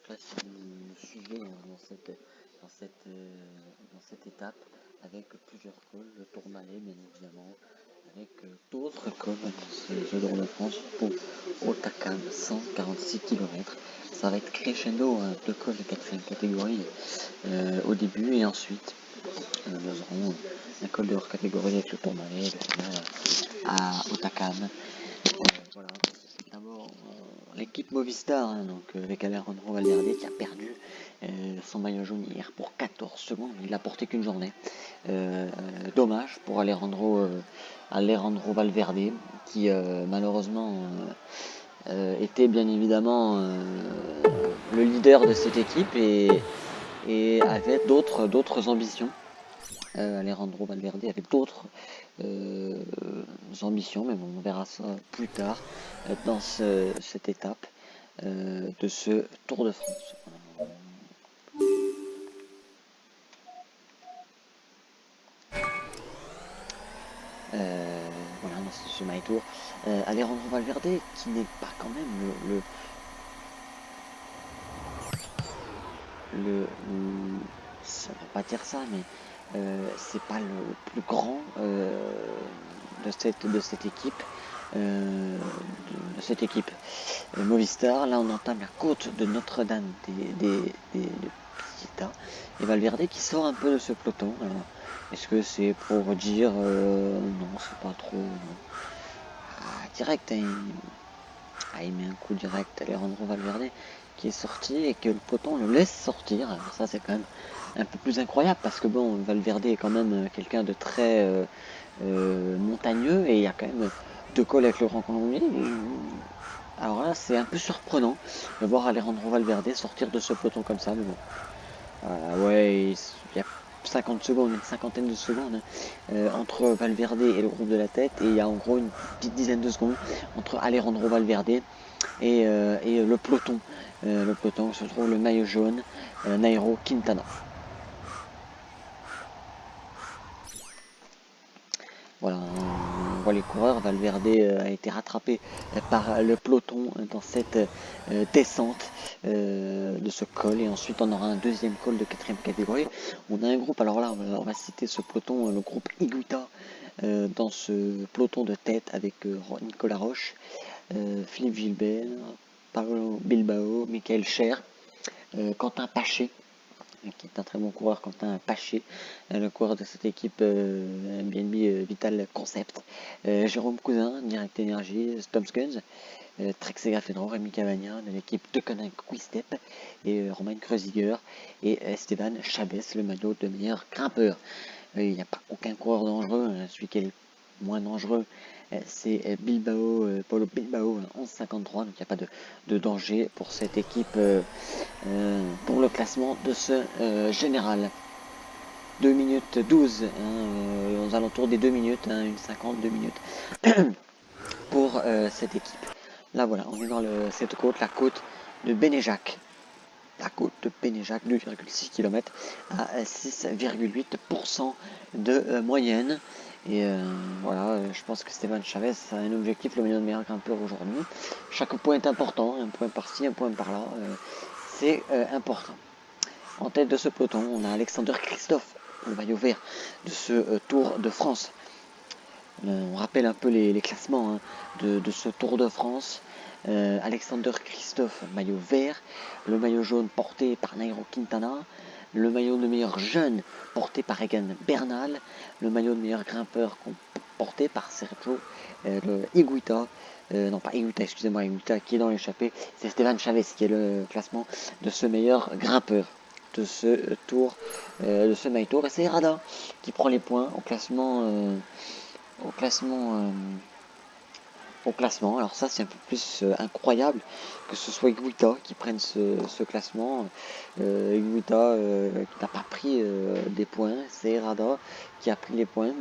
classe me suivait dans cette étape avec plusieurs cols, le Tourmalet bien évidemment, avec d'autres cols dans ce Tour de France pour Otakam, 146 km. Ça va être crescendo, deux cols de 4ème catégorie au début et ensuite nous aurons un col de hors catégorie avec le Tourmalet à Otakam. Voilà. D'abord, l'équipe Movistar, donc avec Alejandro Valverde qui a perdu son maillot jaune hier pour 14 secondes. Il n'a porté qu'une journée. Dommage pour Alejandro Valverde qui malheureusement était bien évidemment le leader de cette équipe et avait d'autres ambitions. Alejandro Valverde avec d'autres ambitions, mais bon, on verra ça plus tard dans cette étape de ce Tour de France. Voilà, dans ce My Tour. Alejandro Valverde qui n'est pas quand même ça ne veut pas dire ça, mais c'est pas le plus grand de cette équipe. Movistar. Là, on entame la côte de Notre-Dame des Pietà et Valverde qui sort un peu de ce peloton. Est-ce que c'est pour dire non, c'est pas trop direct, hein, il met un coup direct à Alejandro Valverde qui est sorti et que le peloton le laisse sortir. Alors ça, c'est quand même un peu plus incroyable parce que bon, Valverde est quand même quelqu'un de très montagneux et il y a quand même deux cols avec le Grand Colombier. Alors là, c'est un peu surprenant de voir Alejandro Valverde sortir de ce peloton comme ça. Mais bon, ouais, il y a 50 secondes, une cinquantaine de secondes entre Valverde et le groupe de la tête. Et il y a en gros une petite dizaine de secondes entre Alejandro Valverde et le peloton. Le peloton se trouve le maillot jaune, Nairo Quintana. Voilà, on voit les coureurs. Valverde a été rattrapé par le peloton dans cette descente de ce col. Et ensuite, on aura un deuxième col de 4ème catégorie. On a un groupe, alors là, on va citer ce peloton, le groupe Higuita, dans ce peloton de tête avec Nicolas Roche, Philippe Gilbert, Paolo Bilbao, Michael Scher, Quentin Paché, qui est un très bon coureur, Quentin Paché, le coureur de cette équipe BNB Vital Concept, Jérôme Cousin, Direct Energy, Tom Skuns, Trek Segafredo, Rémi Cavagna de l'équipe de Conin Quick-Step et Romain Kreuziger et Esteban Chavez, le maillot de meilleur grimpeur. Il n'y a pas aucun coureur dangereux, celui qui est le moins dangereux c'est Paulo Bilbao 11,53, donc il n'y a pas de danger pour cette équipe pour le classement de ce général. 2 minutes 12, aux alentours des 2 minutes, 1,50, 2 minutes pour cette équipe. Là voilà, on est dans cette côte, la côte de Bénéjac. La côte de Bénéjac, 2,6 km à 6,8% de moyenne. Et voilà, je pense que Stéphane Chavez a un objectif, le meilleur de meilleur grimpeur aujourd'hui. Chaque point est important, un point par-ci, un point par-là, c'est important. En tête de ce peloton, on a Alexander Christophe, le maillot vert de ce Tour de France. On rappelle un peu les classements de ce Tour de France. Alexander Christophe, maillot vert, le maillot jaune porté par Nairo Quintana, le maillot de meilleur jeune porté par Egan Bernal, le maillot de meilleur grimpeur porté par Sergio Higuita, non pas Higuita, excusez-moi, Higuita qui est dans l'échappée, c'est Stéphane Chavez qui est le classement de ce meilleur grimpeur de ce tour, de ce My Tour, et c'est Rada qui prend les points au classement. Alors ça c'est un peu plus incroyable que ce soit Higuita qui prenne ce classement. Higuita qui n'a pas pris des points, c'est Rada qui a pris les points.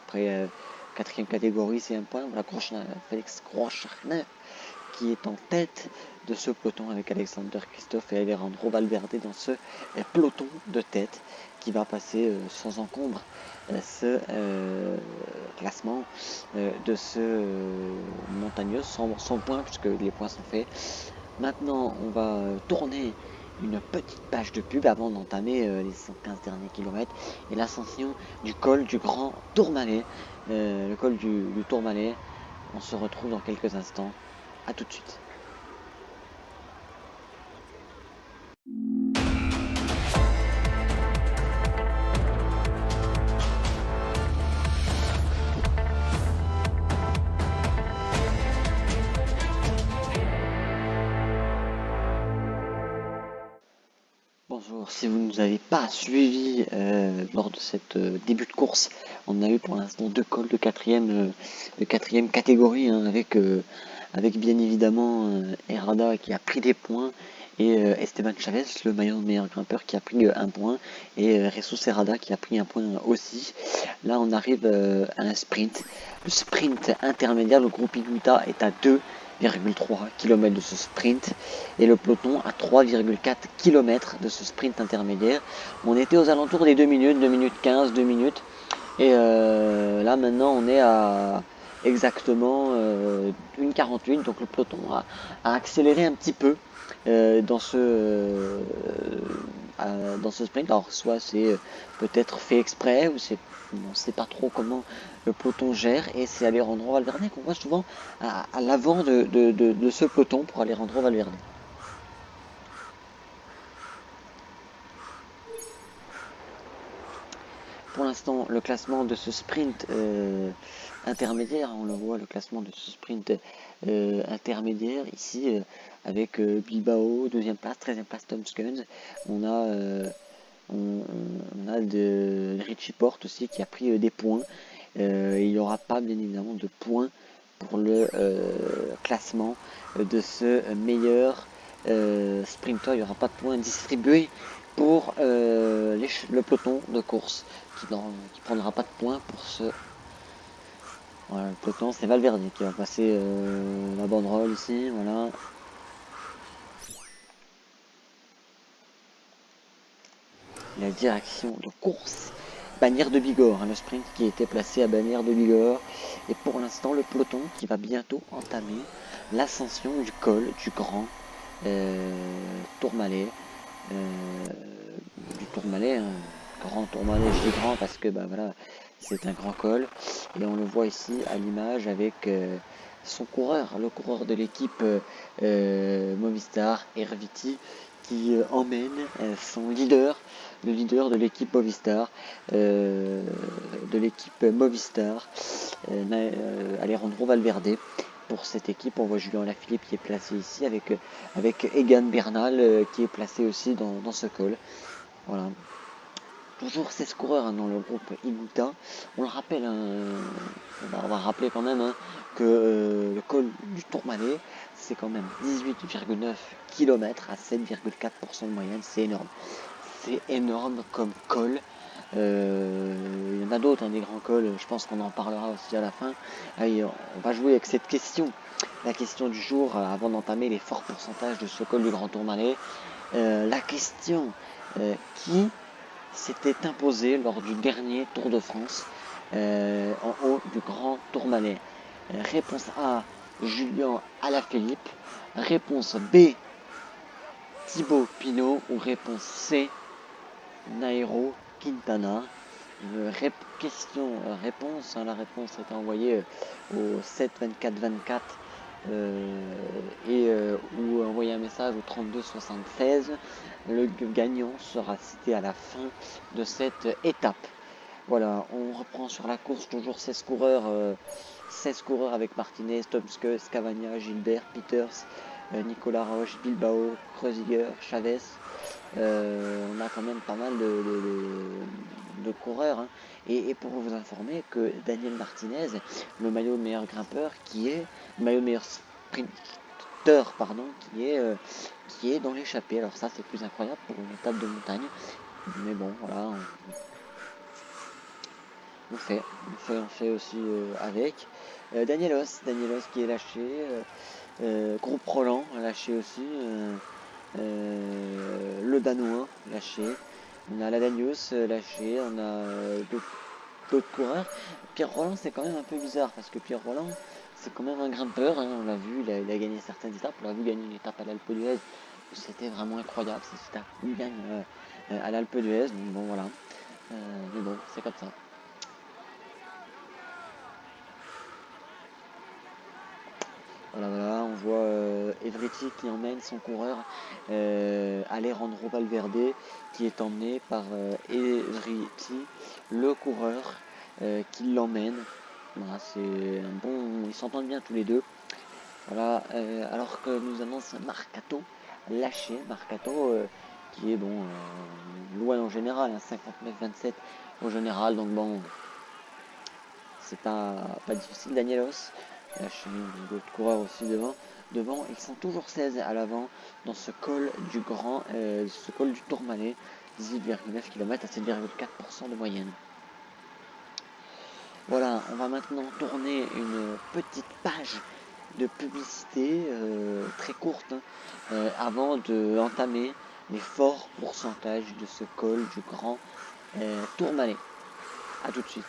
Après 4ème catégorie c'est un point. Voilà, Félix Groschartner qui est en tête de ce peloton avec Alexander Christophe et Alejandro Valverde dans ce peloton de tête qui va passer sans encombre ce classement de ce montagneux sans points puisque les points sont faits. Maintenant, on va tourner une petite page de pub avant d'entamer les 115 derniers kilomètres et l'ascension du col du Grand Tourmalet. Le col du Tourmalet, on se retrouve dans quelques instants. A tout de suite. Bonjour, si vous ne nous avez pas suivis lors de cette début de course, on a eu pour l'instant deux cols de quatrième catégorie, hein, avec bien évidemment Errada qui a pris des points et Esteban Chavez, le meilleur grimpeur, qui a pris un point, et Jesus Herrada qui a pris un point aussi. Là on arrive à un sprint, le sprint intermédiaire, le groupe Iguita est à 2,3 km de ce sprint et le peloton à 3,4 km de ce sprint intermédiaire. On était aux alentours des 2 minutes, 2 minutes 15, 2 minutes. Et là maintenant on est à exactement 1,48. Donc le peloton a accéléré un petit peu dans dans ce sprint. Alors soit c'est peut-être fait exprès ou c'est on ne sait pas trop comment le peloton gère, et c'est Alejandro Valverde qu'on voit souvent à l'avant de ce peloton pour Alejandro Valverde. Pour l'instant, le classement de ce sprint intermédiaire, on le voit, le classement de ce sprint intermédiaire ici, avec Bilbao, deuxième place, 13e place Tom Skuns. On a de Richie Porte aussi qui a pris des points. Il n'y aura pas bien évidemment de points pour le classement de ce meilleur sprinter. Il n'y aura pas de points distribués pour le peloton de course qui ne prendra pas de points pour ce. Voilà, le peloton, c'est Valverde qui va passer la banderole ici. Voilà. La direction de course. Bagnères de Bigorre, hein, le sprint qui était placé à Bagnères de Bigorre. Et pour l'instant, le peloton qui va bientôt entamer l'ascension du col du Grand Tourmalet. Du Tourmalet, hein. Grand Tourmalet, je dis grand parce que bah, voilà, c'est un grand col. Et on le voit ici à l'image avec son coureur, le coureur de l'équipe Movistar, Erviti, qui emmène son leader, le leader de l'équipe Movistar, Alejandro Valverde. Pour cette équipe, on voit Julien Alaphilippe qui est placé ici avec Egan Bernal qui est placé aussi dans ce col. Voilà. Toujours 16 coureurs hein, dans le groupe Iguita. On le rappelle, hein, on va rappeler quand même hein, que le col du Tourmalet, c'est quand même 18,9 km à 7,4% de moyenne. C'est énorme. C'est énorme comme col. Il y en a d'autres, hein, des grands cols. Je pense qu'on en parlera aussi à la fin. Allez, on va jouer avec cette question. La question du jour, avant d'entamer les forts pourcentages de ce col du Grand Tourmalet. La question qui s'était imposé lors du dernier Tour de France en haut du Grand Tourmalet. Réponse A, Julien Alaphilippe. Réponse B, Thibaut Pinot. Ou réponse C, Nairo Quintana. Réponse, hein, la réponse est envoyée au 7 24 24 ou envoyer un message au 32 76. Le gagnant sera cité à la fin de cette étape. Voilà, on reprend sur la course, toujours 16 coureurs avec Martinez, Tomske, Cavagna, Gilbert, Peters, Nicolas Roche, Bilbao, Kreuziger, Chavez. On a quand même pas mal de coureurs. Hein. Et pour vous informer que Daniel Martinez, le maillot meilleur grimpeur, le maillot meilleur sprinter, pardon, qui est dans l'échappée. Alors ça, c'est plus incroyable pour une étape de montagne. Mais bon, voilà, on fait aussi avec. Danielos qui est lâché. Groupe Roland lâché aussi. Le Danois lâché. On a la Danius lâché. On a d'autres coureurs. Pierre Roland, c'est quand même un peu bizarre parce que Pierre Roland, c'est quand même un grimpeur, hein, on l'a vu, il a gagné certaines étapes, on l'a vu gagner une étape à l'Alpe d'Huez, c'était vraiment incroyable, cette étape, il gagne à l'Alpe d'Huez, donc bon voilà, mais bon, c'est comme ça. Voilà, voilà, on voit Everetti qui emmène son coureur Alejandro Valverde qui est emmené par Everetti, le coureur qui l'emmène. Voilà, c'est un bon, ils s'entendent bien tous les deux. Voilà, alors que nous annonce Marcato lâché, Marcato qui est bon loin en général, hein, 59-27 au général, donc bon, c'est pas difficile. Danielos, lâché, d'autres coureurs aussi devant. Devant, ils sont toujours 16 à l'avant dans ce col du ce col du Tourmalet, 18,9 km à 7,4% de moyenne. Voilà, on va maintenant tourner une petite page de publicité très courte hein, avant d'entamer les forts pourcentages de ce col du Grand Tourmalet. A tout de suite.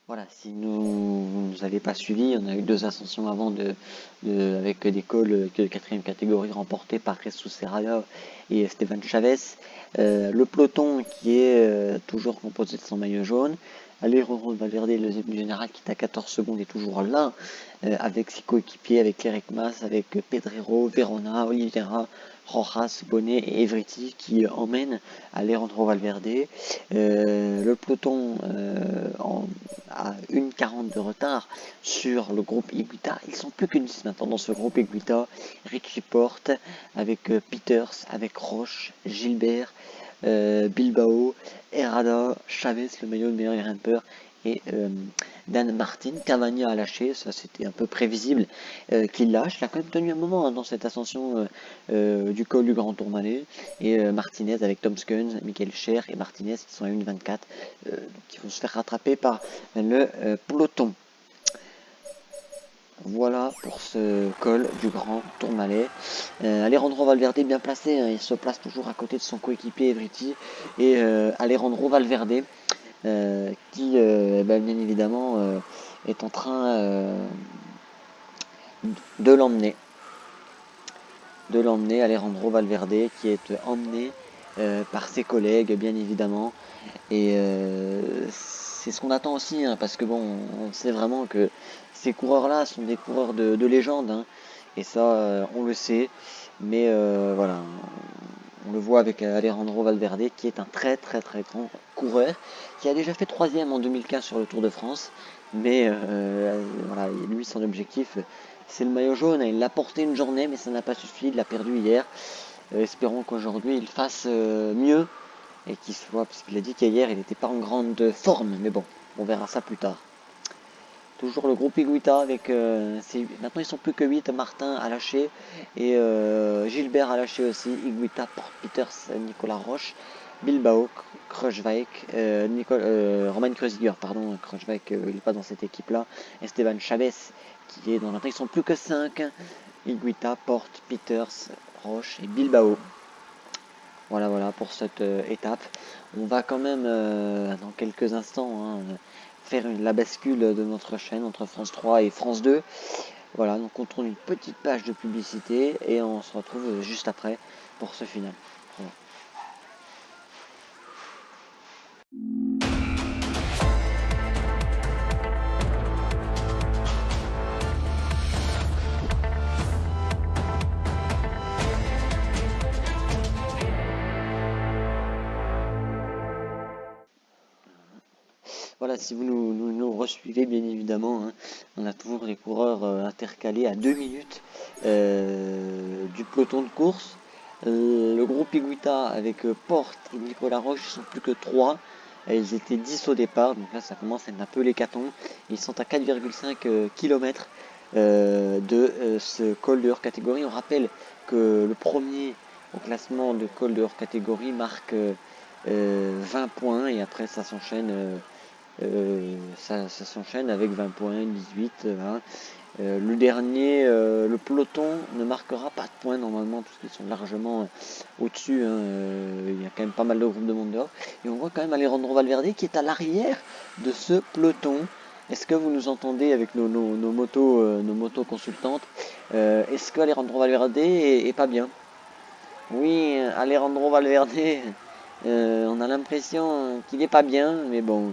Voilà, si vous n'avez pas suivi, on a eu 2 ascensions avant avec des cols de 4e catégorie remportés par Jesus Serrano et Esteban Chavez. Le peloton qui est toujours composé de son maillot jaune. Alejandro Valverde, le deuxième du général, qui est à 14 secondes, est toujours là, avec ses coéquipiers, avec Eric Mas, avec Pedrero, Verona, Oliveira, Rojas, Bonnet et Everetti qui emmènent Alejandro Valverde. Le peloton à 1,40 de retard sur le groupe Higuita. Ils sont plus que 10 maintenant dans ce groupe Higuita. Richie Porte avec Peters, avec Roche, Gilbert, Bilbao, Herrada, Chavez, le maillot de meilleur grimper, et Dan Martin. Cavagna a lâché, ça c'était un peu prévisible qu'il lâche. Il a quand même tenu un moment hein, dans cette ascension du col du Grand Tourmalet. Et Martinez avec Tom Skuns, Michael Scher et Martinez qui sont à 1,24, donc ils vont se faire rattraper par le peloton. Voilà pour ce col du Grand Tourmalet. Alejandro Valverde bien placé, hein, il se place toujours à côté de son coéquipier Everetti et Alejandro Valverde qui bien évidemment est en train de l'emmener. Alejandro Valverde qui est emmené par ses collègues bien évidemment et c'est ce qu'on attend aussi hein, parce que bon on sait vraiment que ces coureurs là sont des coureurs de légende hein, et ça on le sait mais voilà on le voit avec Alejandro Valverde qui est un très grand coureur qui a déjà fait 3e en 2015 sur le Tour de France mais voilà lui son objectif c'est le maillot jaune, il l'a porté une journée mais ça n'a pas suffi, il l'a perdu hier. Espérons qu'aujourd'hui il fasse mieux et qu'il soit, parce qu'il a dit qu'hier il n'était pas en grande forme, mais bon, on verra ça plus tard. Toujours le groupe Higuita avec maintenant ils sont plus que 8, Martin a lâché et Gilbert a lâché aussi, Higuita, Peters, Nicolas Roche, Bilbao, Kruijswijk, Romain Kreuziger, pardon, Kruijswijk il n'est pas dans cette équipe là, Esteban Chavez qui est dans l'intrigue, ils sont plus que 5, Higuita, Porte, Peters, Roche et Bilbao. Voilà pour cette étape. On va quand même dans quelques instants hein, faire la bascule de notre chaîne entre France 3 et France 2. Voilà, donc on tourne une petite page de publicité et on se retrouve juste après pour ce final. Voilà. Voilà, si vous nous resuivez, bien évidemment, hein, on a toujours les coureurs intercalés à 2 minutes du peloton de course. Le groupe Higuita avec Porte et Nicolas Roche, ils sont plus que 3. Ils étaient 10 au départ, donc là ça commence à être un peu l'hécatombe. Ils sont à 4,5 km de ce col de hors catégorie. On rappelle que le premier au classement de col de hors catégorie marque 20 points et après ça s'enchaîne Ça s'enchaîne avec 20 points, 18, 20. Le dernier, le peloton ne marquera pas de points normalement puisqu'ils sont largement au-dessus. Hein, il y a quand même pas mal de groupes de monde dehors. Et on voit quand même Alejandro Valverde qui est à l'arrière de ce peloton. Est-ce que vous nous entendez avec nos motos consultantes? Est-ce que Alejandro Valverde est pas bien? Oui, Alejandro Valverde, on a l'impression qu'il n'est pas bien, mais bon,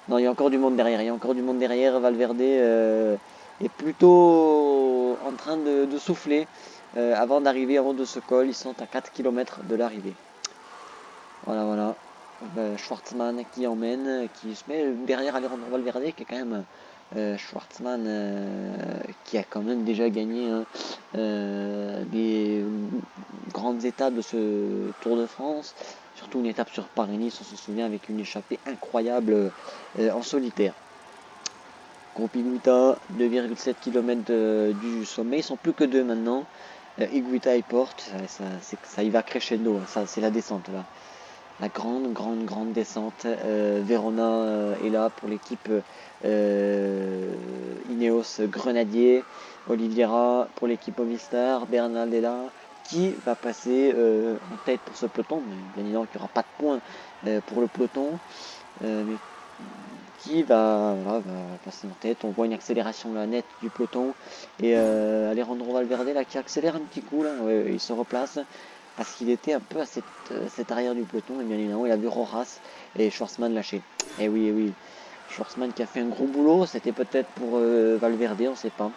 non, il y a encore du monde derrière, il y a encore du monde derrière. Valverde est plutôt en train de souffler avant d'arriver en haut de ce col. Ils sont à 4 km de l'arrivée. Voilà, voilà. Schwartzman qui emmène, qui se met derrière Alejandro Valverde, qui est quand même Schwartzman qui a quand même déjà gagné hein, des grandes étapes de ce Tour de France, surtout une étape sur Paris-Nice, on se souvient, avec une échappée incroyable en solitaire. Groupe Iguita, 2,7 km du sommet, ils sont plus que deux maintenant. Iguita et Porte, ça y va crescendo, ça c'est la descente là. La grande descente. Verona est là pour l'équipe Ineos Grenadier. Oliveira pour l'équipe Movistar. Bernal est là. Qui va passer en tête pour ce peloton? Bien évidemment qu'il n'y aura pas de points pour le peloton. Mais qui va passer en tête? On voit une accélération là, nette du peloton. Et Alejandro Valverde là, qui accélère un petit coup. Là. Ouais, il se replace parce qu'il était un peu à cette arrière du peloton, et bien évidemment il a vu Rojas et Schwarzman lâcher. Et oui, et oui, Schwarzman qui a fait un gros boulot, c'était peut-être pour Valverde, on ne sait pas.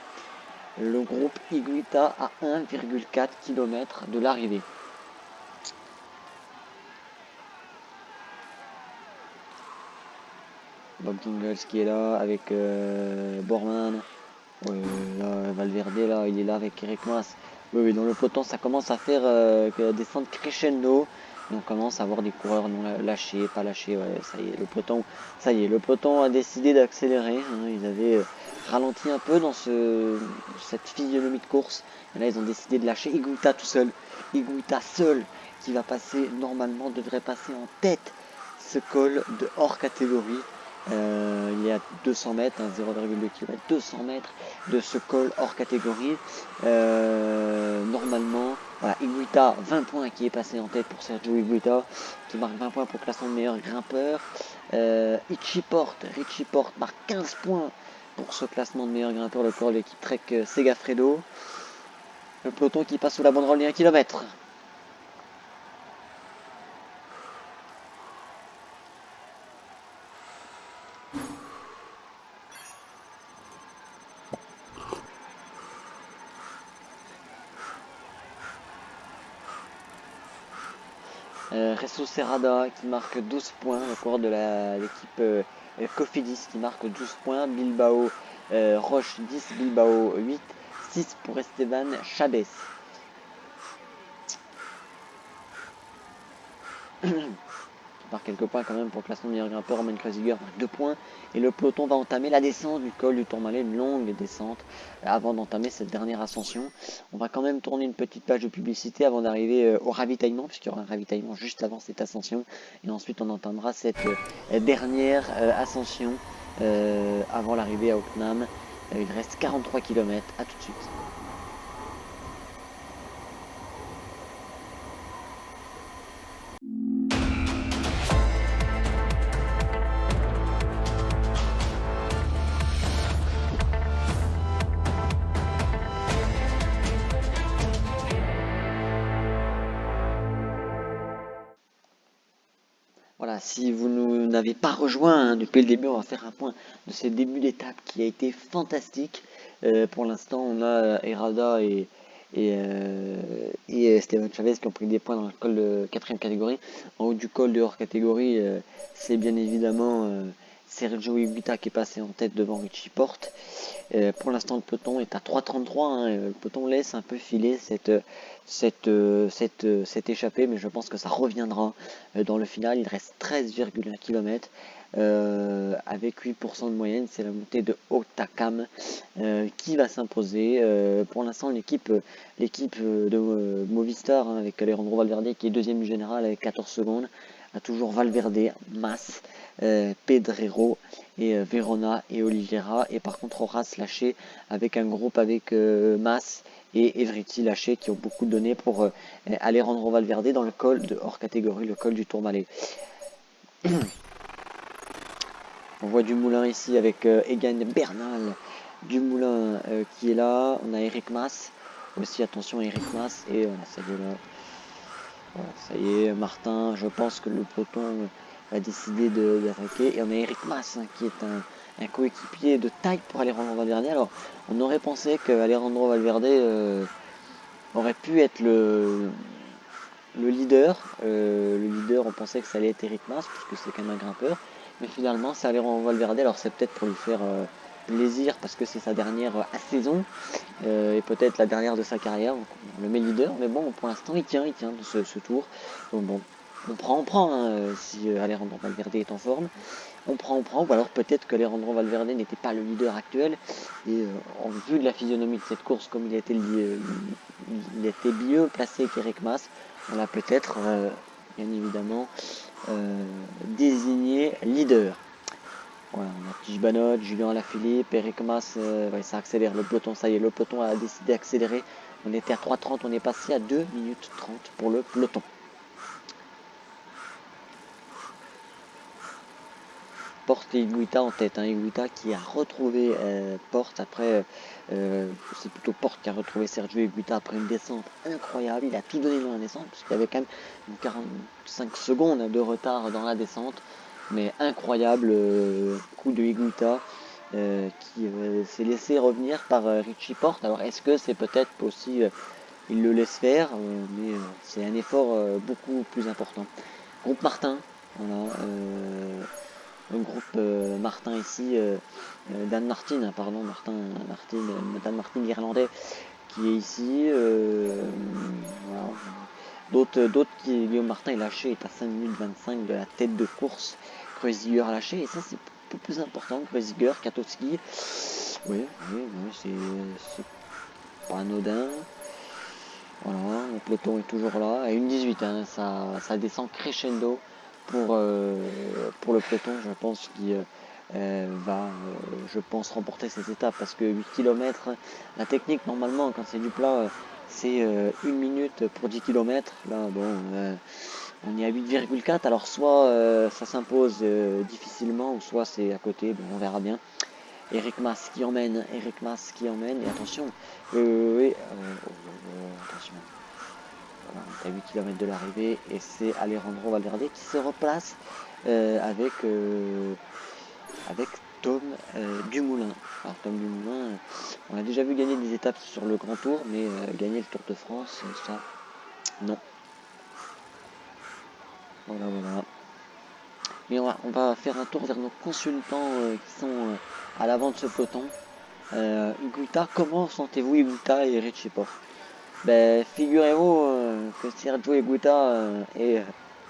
Le groupe Iguita à 1,4 km de l'arrivée. Bob Jungels qui est là avec Borman. Là, Valverde là, il est là avec Eric Mas. Oui, dans le peloton ça commence à faire descendre crescendo. Et on commence à avoir des coureurs non lâchés, pas lâchés. Ouais, ça y est, le peloton a décidé d'accélérer. Hein, ils avaient ralenti un peu dans cette physionomie de course. Et là, ils ont décidé de lâcher. Iguita tout seul. Iguita seul qui va passer, normalement, devrait passer en tête ce col de hors catégorie. Il est à 200 mètres, hein, 0,2 km, 200 mètres de ce col hors catégorie. Normalement, voilà, Iguita, 20 points qui est passé en tête pour Sergio Iguita, qui marque 20 points pour le classement de meilleur grimpeur. Richie Porte marque 15 points pour ce classement de meilleur grimpeur, le corps de l'équipe Trek Segafredo. Le peloton qui passe sous la banderole des 1 km. Resso Serrada qui marque 12 points, le coureur de l'équipe Cofidis qui marque 12 points, Bilbao Roche 10, Bilbao 8, 6 pour Esteban Chavez. Marque quelques points quand même pour le classement de meilleur grimpeur. Roman Kreuziger marque 2 points. Et le peloton va entamer la descente du col du Tourmalet, une longue descente avant d'entamer cette dernière ascension. On va quand même tourner une petite page de publicité avant d'arriver au ravitaillement, puisqu'il y aura un ravitaillement juste avant cette ascension. Et ensuite on entamera cette dernière ascension avant l'arrivée à Oaknam. Il reste 43 km. À tout de suite. Voilà, si vous n'avez pas rejoint hein, depuis le début, on va faire un point de ce début d'étape qui a été fantastique. Pour l'instant, on a Herrada et Esteban Chavez qui ont pris des points dans le col de 4ème catégorie. En haut du col de hors catégorie, c'est bien évidemment Sergio Higuita qui est passé en tête devant Richie Porte. Pour l'instant, le peloton est à 3,33. Hein, le peloton laisse un peu filer cette échappée, mais je pense que ça reviendra dans le final. Il reste 13,1 km avec 8% de moyenne. C'est la montée de Otakam qui va s'imposer. Pour l'instant, l'équipe de Movistar hein, avec Alejandro Valverde qui est deuxième du général avec 14 secondes. A toujours Valverde, Mas, Pedrero et Verona et Oliveira. Et par contre, Horace lâché avec un groupe avec Mas et Everiti lâché qui ont beaucoup donné pour Alejandro Valverde dans le col de hors catégorie, le col du Tourmalet. On voit Dumoulin ici avec Egan Bernal. Dumoulin qui est là. On a Eric Mas. Aussi, attention, Eric Mas. Et voilà, ça y est là. Voilà, ça y est, Martin. Je pense que le peloton va décider d'attaquer. Et on a Eric Mas qui est un coéquipier de taille pour Alejandro Valverde. Alors, on aurait pensé que Alejandro Valverde aurait pu être le leader. Le leader, on pensait que ça allait être Eric Mas, puisque c'est quand même un grimpeur. Mais finalement, c'est Alejandro Valverde. Alors, c'est peut-être pour lui faire plaisir, parce que c'est sa dernière saison. Et peut-être la dernière de sa carrière. Donc, on le met leader. Mais bon, pour l'instant, il tient de ce tour. Donc bon, on prend hein, si Alejandro Valverde est en forme. On prend. Ou alors peut-être que Alejandro Valverde n'était pas le leader actuel. Et en vue de la physionomie de cette course, comme il était mieux placé qu'Eric Mas, on l'a peut-être, bien évidemment, désigné leader. Voilà, on a Tijibanot, Julien Alaphilippe, Eric Mas, ouais, ça accélère le peloton, ça y est, le peloton a décidé d'accélérer. On était à 3,30, on est passé à 2 minutes 30 pour le peloton. Porte et Higuita en tête. Higuita qui a retrouvé Porte après. C'est plutôt Porte qui a retrouvé Sergio Higuita après une descente incroyable. Il a tout donné dans la descente, puisqu'il y avait quand même une 45 secondes de retard dans la descente. Mais incroyable coup de Higuita qui s'est laissé revenir par Richie Porte. Alors est-ce que c'est peut-être aussi. Il le laisse faire, mais c'est un effort beaucoup plus important. Groupe Martin, voilà. Le groupe Martin ici, Dan Martin, pardon, Dan Martin l'Irlandais qui est ici. Voilà. D'autres qui, Guillaume Martin est lâché, est à 5 minutes 25 de la tête de course. Kreuziger a lâché, et ça c'est un peu plus important. Kreuziger, Katowski, oui, c'est pas anodin. Voilà, le peloton est toujours là. À 1,18, hein, ça descend crescendo pour le peloton. Je pense qu'il va remporter cette étape parce que 8 km, la technique normalement quand c'est du plat, c'est 1 minute pour 10 km. Là, bon, on est à 8,4. Alors soit ça s'impose difficilement ou soit c'est à côté. Bon, on verra bien. Eric Mas qui emmène, et attention, attention, voilà, on est à 8 km de l'arrivée, et c'est Alejandro Valverde qui se replace avec Tom Dumoulin. Alors Tom Dumoulin, on a déjà vu gagner des étapes sur le Grand Tour, mais gagner le Tour de France, ça, non. Voilà. Mais on va faire un tour vers nos consultants qui sont à l'avant de ce peloton. Higuita, comment sentez-vous Higuita et Richie Porte? Ben, figurez-vous que Sergio Higuita et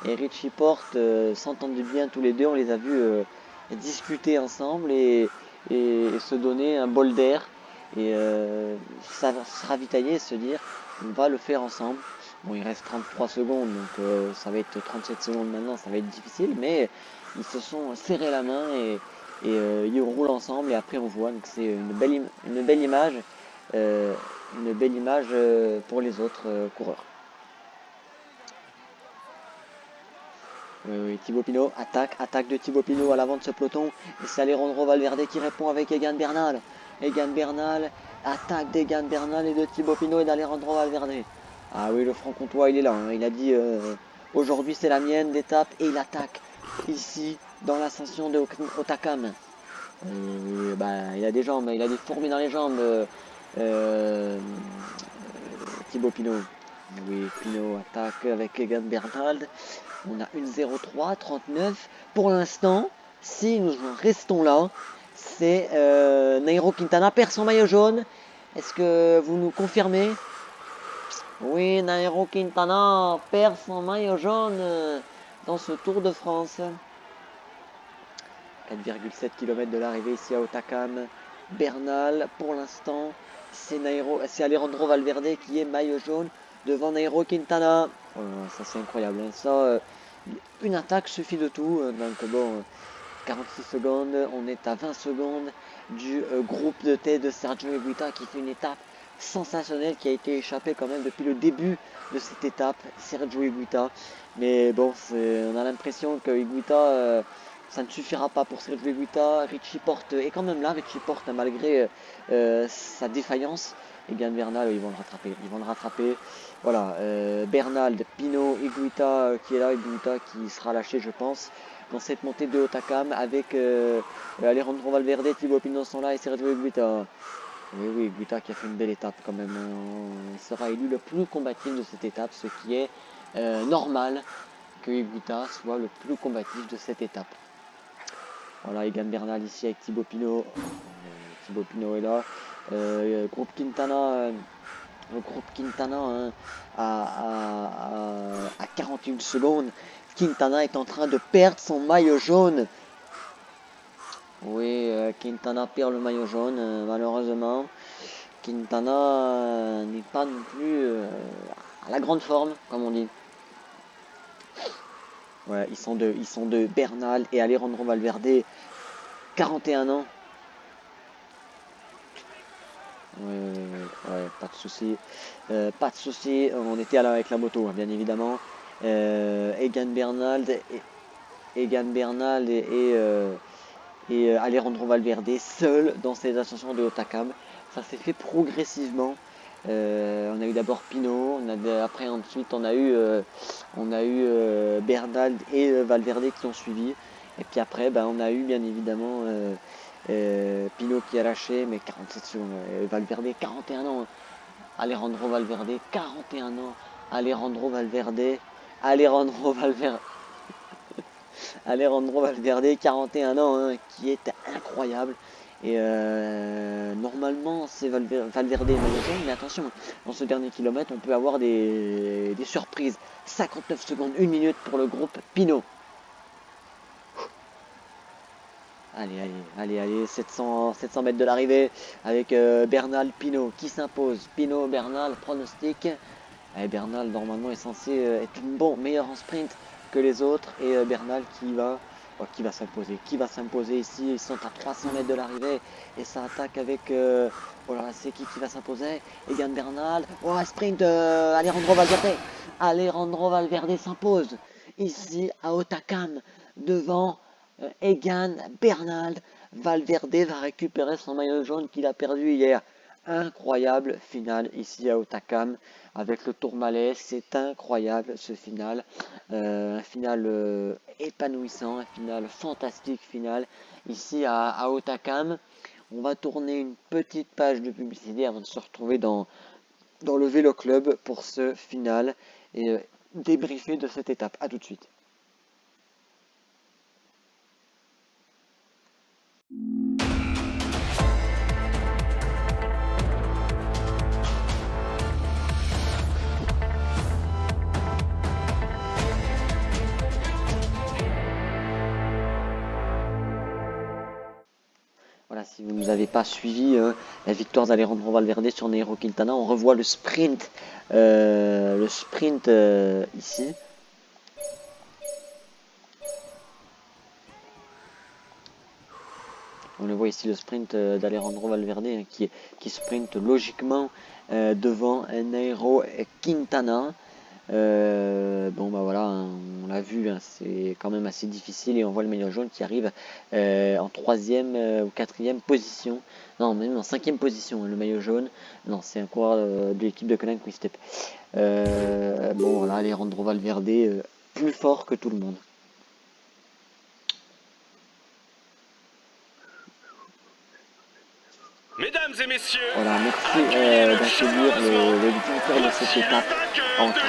Richie Porte s'entendent bien tous les deux. On les a vus discuter ensemble et se donner un bol d'air et se ravitailler et se dire on va le faire ensemble. Bon, il reste 33 secondes, donc ça va être 37 secondes maintenant, ça va être difficile, mais ils se sont serrés la main et ils roulent ensemble et après on voit. Donc c'est une belle image. Une belle image pour les autres coureurs. Oui, Thibaut Pinot, attaque de Thibaut Pinot à l'avant de ce peloton. Et c'est Alejandro Valverde qui répond avec Egan Bernal. Attaque d'Egan Bernal et de Thibaut Pinot et d'Alejandro Valverde. Ah oui, le franc-comtois, il est là. Hein. Il a dit aujourd'hui c'est la mienne d'étape et il attaque ici dans l'ascension de Otakam. Il a des jambes, il a des fourmis dans les jambes. Thibaut Pinot. Oui, Pinot attaque avec Egan Bernal. On a une 0,3, 39. Pour l'instant, si nous restons là, c'est Nairo Quintana perd son maillot jaune. Est-ce que vous nous confirmez? Oui, Nairo Quintana perd son maillot jaune dans ce Tour de France. 4,7 km de l'arrivée ici à Otakam. Bernal, pour l'instant, c'est Alejandro Valverde qui est maillot jaune devant Nairo Quintana. Oh, ça c'est incroyable. Hein. Ça, une attaque suffit de tout. Donc bon, 46 secondes, on est à 20 secondes du groupe de tête de Sergio Higuita qui fait une étape sensationnelle qui a été échappée quand même depuis le début de cette étape, Sergio Higuita. Mais bon, on a l'impression que Higuita, ça ne suffira pas pour Sergio Higuita. Richie Porte est quand même là, Richie Porte malgré sa défaillance. Et bien Bernal, ils vont le rattraper, Voilà, Bernal, Pinot, Higuita qui est là, Higuita qui sera lâché je pense dans cette montée de Hautacam avec Alejandro Valverde, Thibaut Pinot sont là et Sergio Higuita. Oui, Higuita qui a fait une belle étape quand même. Il sera élu le plus combatif de cette étape, ce qui est normal que Higuita soit le plus combatif de cette étape. Voilà, Egan Bernal ici avec Thibaut Pinot. Thibaut Pinot est là. Groupe Quintana. Le groupe Quintana hein, à 41 secondes. Quintana est en train de perdre son maillot jaune. Oui, Quintana perd le maillot jaune, malheureusement. Quintana n'est pas non plus à la grande forme, comme on dit. Ouais, ils sont deux. Bernal et Alejandro Valverde, 41 ans. Ouais, pas de souci. Pas de souci. On était là avec la moto, hein, bien évidemment. Egan Bernal et Alejandro Valverde seul dans ces ascensions de Hautacam. Ça s'est fait progressivement. On a eu d'abord Pinot, après ensuite on a eu Bernal et Valverde qui ont suivi. Et puis après on a eu bien évidemment Pinot qui a lâché, mais 47 secondes. Valverde 41 ans. Alejandro Valverde 41 ans. Alejandro Valverde. Alejandro Valverde, 41 ans, hein, qui est incroyable. Et normalement, c'est Valverde et maillot jaune, mais attention, dans ce dernier kilomètre, on peut avoir des surprises. 59 secondes, 1 minute pour le groupe Pinot. Allez, 700 mètres de l'arrivée avec Bernal, Pinot qui s'impose. Pinot, Bernal, pronostic. Et Bernal, normalement, est censé être meilleur en sprint que les autres. Et Bernal qui va s'imposer. Qui va s'imposer ici? Ils sont à 300 mètres de l'arrivée. Et ça attaque avec... voilà, c'est qui va s'imposer? Egan Bernal. Oh, sprint Alejandro Valverde. Alejandro Valverde s'impose. Ici, à Hautacam, devant Egan Bernal. Valverde va récupérer son maillot jaune qu'il a perdu hier. Incroyable finale ici à Hautacam avec le Tourmalet, c'est incroyable ce final, un final épanouissant, un final fantastique final ici à Hautacam. On va tourner une petite page de publicité avant de se retrouver dans le Vélo Club pour ce final et débriefer de cette étape. A tout de suite. Voilà, si vous ne nous avez pas suivi la victoire d'Alejandro Valverde sur Nairo Quintana, on revoit le sprint ici. On le voit ici, le sprint d'Alejandro Valverde hein, qui sprint logiquement devant Nairo Quintana. Voilà, hein, on l'a vu, hein, c'est quand même assez difficile et on voit le maillot jaune qui arrive en 3e ou 4e position. Non, même en 5e position, hein, le maillot jaune. Non, c'est un coureur de l'équipe de Conan Quick-Step. Voilà, Alejandro Valverde plus fort que tout le monde. Mesdames et messieurs, voilà, merci d'accueillir le vainqueur de cette étape entre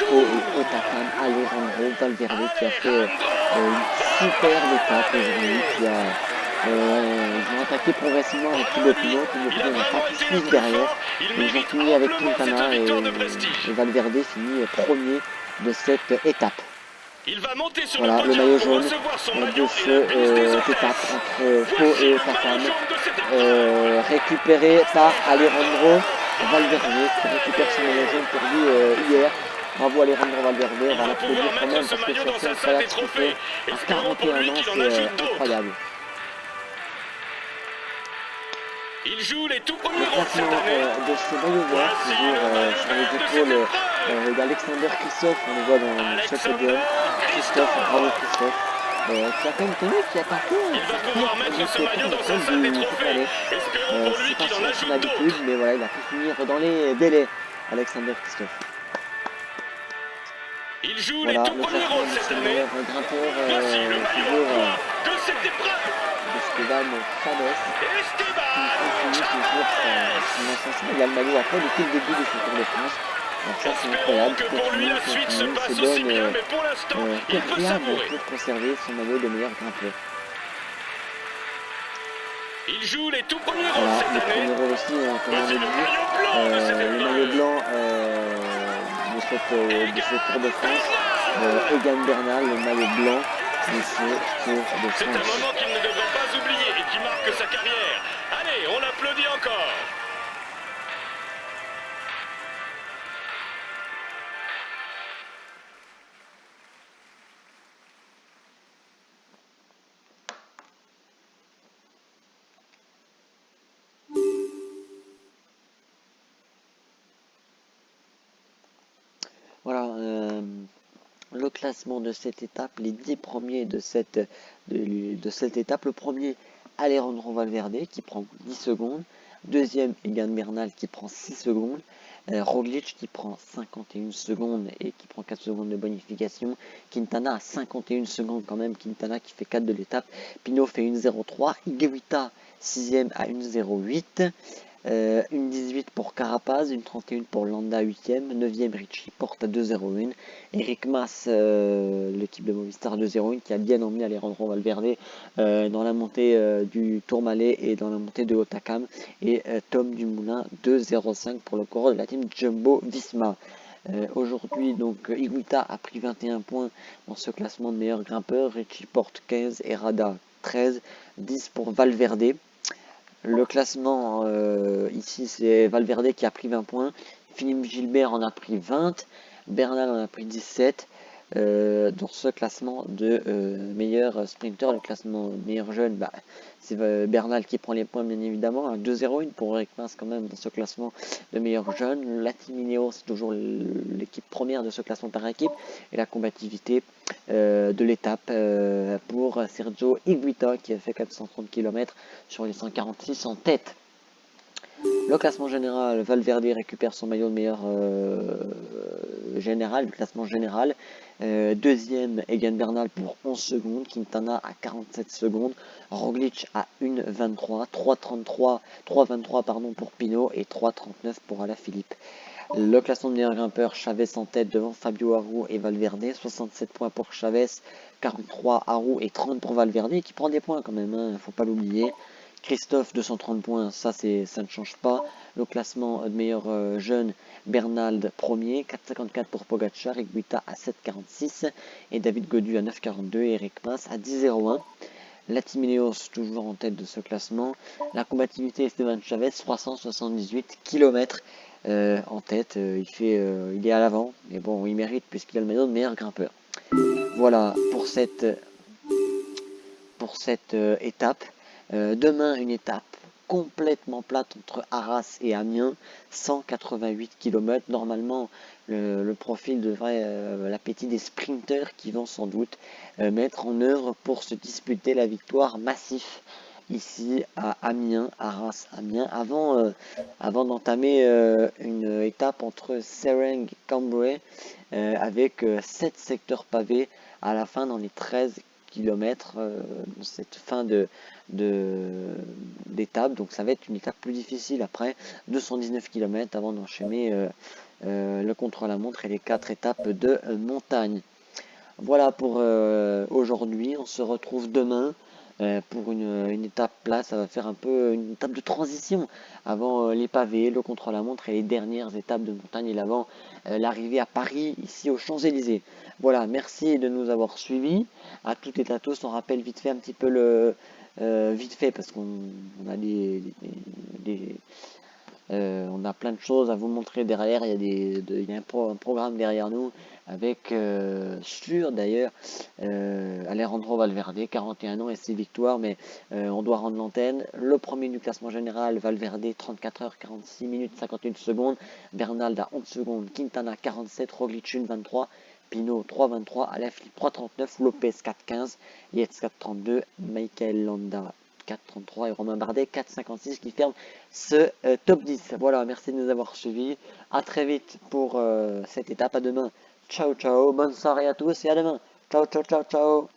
Pau et Hautacam, Alejandro Valverde qui a fait une superbe étape aujourd'hui, ils ont attaqué progressivement avec Thibaut Pinot n'a pas pu suivre derrière, mais ils ont fini avec Quintana et Valverde finit premier de cette étape. Il va monter sur voilà, le maillot jaune de cette étape entre Pau et Hautacam, récupéré par Alejandro Valverde qui récupère son maillot jaune perdu hier. Bravo Alejandro Valverde, on Il va va l'applaudir pouvoir quand mettre même ce parce que maillot c'est dans assez sa salle incroyable des ce qu'il fait. trophées. À Espérons pour 41 lui ans, qu'il en c'est ajoute d'autres. incroyable. Il joue les tout premiers Le rôles cette classement année. de ce maillot vert, Voici toujours le maillot sur les vert de épaules cette épreuve. d'Alexander Christophe, on le voit dans ce podium. Alexander Christophe, bravo Christophe. Christophe, qui a quand même tenu, qui a passé Il va sur pouvoir 4 mettre ce donc maillot pas le dans sa col salle des du trophées. Tourmalet. Espérons pour lui C'est pas qu'il en son ajoute habitude, d'autres. mais voilà, il a pu finir dans les délais, Alexander Christophe. Il joue les Voilà, tout le premiers classement rôles de cette ce année. meilleur grimpeur, Voici le maillot toujours à poids de cette épreuve. d'Esteban Chavez, qui Esteban continue toujours son Chavez. ascension. Il a le maillot à poids depuis le début de son Tour de France. Alors ça c'est Espérons incroyable, que pour lui la suite se il se passe aussi donne bien, mais pour l'instant, il corps peut et âme savourer. pour conserver son maillot de meilleur grimpeur. Il joue les tout premiers rôles Voilà, cette le année. premier rôle aussi, comme on Voici le le dit, maillot blanc de cette le maillot épreuve. blanc de ce Tour de France. Egan Bernal, le maillot blanc de ce Tour de C'est un France. moment qu'il ne devrait pas oublier et qui marque sa carrière. Allez, on applaudit encore. Voilà, le classement de cette étape, les 10 premiers de cette étape. Le premier, Alejandro Valverde qui prend 10 secondes. Deuxième, Egan Bernal qui prend 6 secondes. Roglic qui prend 51 secondes et qui prend 4 secondes de bonification. Quintana à 51 secondes quand même. Quintana qui fait 4 de l'étape. Pinot fait 1,03. Higuita 6ème à 1,08. Une 18 pour Carapaz, une 31 pour Landa 8ème, 9ème Richie Porte à 2,01. Eric Mas, l'équipe de Movistar 2,01 qui a bien emmené Alejandro Valverde dans la montée du Tourmalet et dans la montée de Hautacam. Et Tom Dumoulin 2,05 pour le coureur de la team Jumbo Visma. Aujourd'hui, donc, Higuita a pris 21 points dans ce classement de meilleurs grimpeurs. Richie Porte 15 et Rada 13, 10 pour Valverde. Le classement, ici, c'est Valverde qui a pris 20 points. Philippe Gilbert en a pris 20. Bernal en a pris 17. Dans ce classement de meilleur sprinter, le classement meilleur jeune, c'est Bernal qui prend les points bien évidemment. 2-0-1 pour Eric Mas quand même dans ce classement de meilleur jeune. La Team Ineos, c'est toujours l'équipe première de ce classement par équipe. Et la combativité de l'étape pour Sergio Higuita qui a fait 430 km sur les 146 en tête. Le classement général, Valverde récupère son maillot de meilleur général, le classement général. Deuxième, Egan Bernal pour 11 secondes, Quintana à 47 secondes, Roglic à 1,23, 3,23 pardon, pour Pinot et 3,39 pour Alaphilippe. Le classement de meilleur grimpeur, Chavez en tête devant Fabio Aru et Valverde, 67 points pour Chavez, 43 Aru et 30 pour Valverde, qui prend des points quand même, hein, faut pas l'oublier. Christophe 230 points, ça ne change pas. Le classement de meilleur jeune, Bernal premier, 4,54 pour Pogacar, Higuita à 7,46 et David Gaudu à 9,42 et Eric Mas à 10,01. La Team Ineos toujours en tête de ce classement. La combativité, Esteban Chavez, 378 km en tête. Il est à l'avant, mais bon, il mérite puisqu'il a le maillot de meilleur grimpeur. Voilà pour cette étape. Demain, une étape complètement plate entre Arras et Amiens, 188 km. Normalement, le profil devrait l'appétit des sprinters qui vont sans doute mettre en œuvre pour se disputer la victoire massif ici à Amiens, Arras-Amiens, avant d'entamer une étape entre Sereng et Cambrai avec 7 secteurs pavés à la fin dans les 13 km dans cette fin d'étape. Donc ça va être une étape plus difficile après 219 km avant d'enchaîner le contre-la-montre et les 4 étapes de montagne. Voilà pour aujourd'hui. On se retrouve demain pour une étape plate. Ça va faire un peu une étape de transition avant les pavés, le contre-la-montre et les dernières étapes de montagne et avant l'arrivée à Paris, ici aux Champs-Élysées. Voilà, merci de nous avoir suivis. À toutes et à tous, on rappelle vite fait un petit peu vite fait parce qu'on a des On a plein de choses à vous montrer derrière. Il y a, il y a un programme derrière nous avec sur d'ailleurs Alejandro Valverde, 41 ans et 6 victoires, mais on doit rendre l'antenne. Le premier du classement général, Valverde, 34 heures, 46 minutes, 51 secondes. Bernal à 11 secondes. Quintana 47, Roglic 23. Pinot 3,23, Alaphilippe 3,39, Lopez 4,15, Yates 4,32, Michael Landa 4,33 et Romain Bardet 4,56 qui ferme ce top 10. Voilà, merci de nous avoir suivis. À très vite pour cette étape. À demain. Ciao, ciao. Bonne soirée à tous et à demain. Ciao, ciao, ciao, ciao.